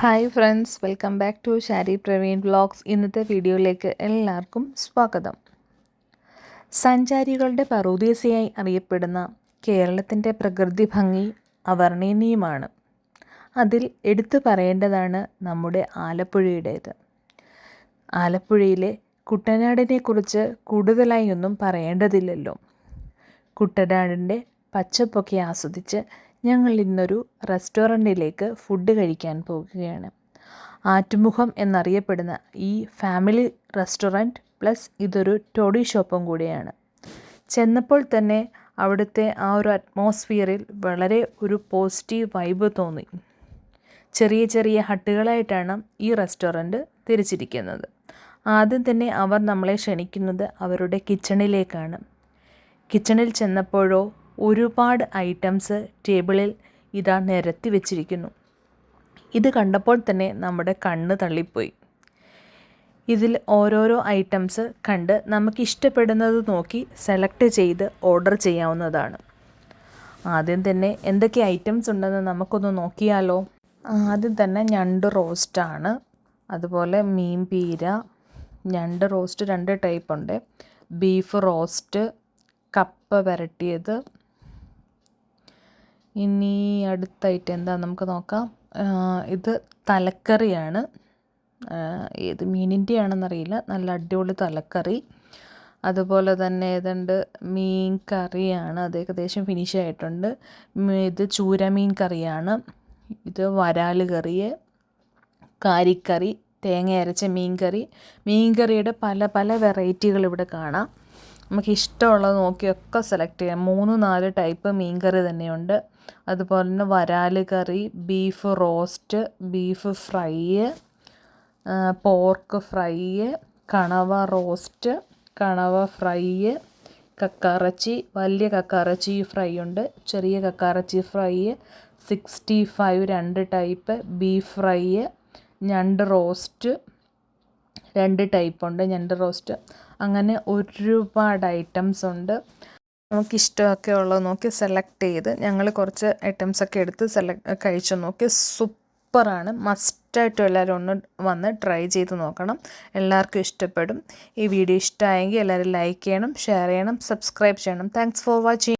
Hi friends, welcome back to Shari Praveen vlogs. ഇന്നത്തെ വീഡിയോയിലേക്ക് എല്ലാവർക്കും സ്വാഗതം. സഞ്ചാരികളുടെ പറുദീസയായി അറിയപ്പെടുന്ന കേരളത്തിൻ്റെ പ്രകൃതി ഭംഗി അവർണ്ണനീയമാണ്. അതിൽ എടുത്തു പറയേണ്ടതാണ് നമ്മുടെ ആലപ്പുഴയുടേത്. ആലപ്പുഴയിലെ കുട്ടനാടിനെക്കുറിച്ച് കൂടുതലായി ഒന്നും പറയേണ്ടതില്ലല്ലോ. കുട്ടനാടിൻ്റെ പച്ചപ്പൊക്കെ ആസ്വദിച്ച് ഞങ്ങൾ ഇന്നൊരു റെസ്റ്റോറൻറ്റിലേക്ക് ഫുഡ് കഴിക്കാൻ പോകുകയാണ്. ആറ്റുമുഖം എന്നറിയപ്പെടുന്ന ഈ ഫാമിലി റെസ്റ്റോറൻറ്റ് പ്ലസ് ഇതൊരു ടോഡി ഷോപ്പും കൂടിയാണ്. ചെന്നപ്പോൾ തന്നെ അവിടുത്തെ ആ ഒരു അറ്റ്മോസ്ഫിയറിൽ വളരെ ഒരു പോസിറ്റീവ് വൈബ് തോന്നി. ചെറിയ ചെറിയ ഹട്ടുകളായിട്ടാണ് ഈ റെസ്റ്റോറൻറ്റ് തിരിച്ചിരിക്കുന്നത്. ആദ്യം തന്നെ അവർ നമ്മളെ ക്ഷണിക്കുന്നത് അവരുടെ കിച്ചണിലേക്കാണ്. കിച്ചണിൽ ചെന്നപ്പോഴോ ഒരുപാട് ഐറ്റംസ് ടേബിളിൽ ഇതാ നിരത്തി വെച്ചിരിക്കുന്നു. ഇത് കണ്ടപ്പോൾ തന്നെ നമ്മുടെ കണ്ണ് തള്ളിപ്പോയി. ഇതിൽ ഓരോരോ ഐറ്റംസ് കണ്ട് നമുക്ക് ഇഷ്ടപ്പെടുന്നത് നോക്കി സെലക്ട് ചെയ്ത് ഓർഡർ ചെയ്യാവുന്നതാണ്. ആദ്യം തന്നെ എന്തൊക്കെ ഐറ്റംസ് ഉണ്ടെന്ന് നമുക്കൊന്ന് നോക്കിയാലോ. ആദ്യം തന്നെ ഞണ്ട് റോസ്റ്റാണ്, അതുപോലെ മീൻ പീര, ഞണ്ട് റോസ്റ്റ് 2 ടൈപ്പ് ഉണ്ട്, ബീഫ് റോസ്റ്റ്, കപ്പ വരട്ടിയത്. ഇനി അടുത്ത ഐറ്റം എന്താ നമുക്ക് നോക്കാം. ഇത് തലക്കറിയാണ്, ഏത് മീനിൻ്റെ ആണെന്നറിയില്ല, നല്ല അടിപൊളി തലക്കറി. അതുപോലെ തന്നെ ഇതുണ്ട് മീൻ കറിയാണ്, അത് ഏകദേശം ഫിനിഷ് ആയിട്ടുണ്ട്. ഇത് ചൂരമീൻ കറിയാണ്, ഇത് വരാൽ കറി, കാരിക്കറി, തേങ്ങ അരച്ച മീൻകറിയുടെ പല പല വെറൈറ്റികൾ ഇവിടെ കാണാം. നമുക്ക് ഇഷ്ടമുള്ളത് നോക്കിയൊക്കെ സെലക്ട് ചെയ്യാം. 3-4 ടൈപ്പ് മീൻകറി തന്നെയുണ്ട്. അതുപോലെ തന്നെ വരാൽ കറി, beef roast, beef fry, pork fry, കണവ റോസ്റ്റ്, കണവ ഫ്രൈ, കക്കയിറച്ചി, വലിയ കക്കയിറച്ചി ഫ്രൈ ഉണ്ട്, ചെറിയ കക്കയിറച്ചി ഫ്രൈ, 65 2 ടൈപ്പ്, ബീഫ് ഫ്രൈ, ഞണ്ട് റോസ്റ്റ് 2 ടൈപ്പ് ഉണ്ട്, ഞണ്ട് റോസ്റ്റ്. അങ്ങനെ ഒരുപാട് ഐറ്റംസ് ഉണ്ട്. നമുക്കിഷ്ടമൊക്കെ ഉള്ളത് നോക്കി സെലക്ട് ചെയ്ത് ഞങ്ങൾ കുറച്ച് ഐറ്റംസൊക്കെ എടുത്ത് കഴിച്ചു നോക്കി. സൂപ്പറാണ്. മസ്റ്റായിട്ടും എല്ലാവരും ഒന്ന് വന്ന് ട്രൈ ചെയ്ത് നോക്കണം. എല്ലാവർക്കും ഇഷ്ടപ്പെടും. ഈ വീഡിയോ ഇഷ്ടമായെങ്കിൽ എല്ലാവരും ലൈക്ക് ചെയ്യണം, ഷെയർ ചെയ്യണം, സബ്സ്ക്രൈബ് ചെയ്യണം. Thanks for watching.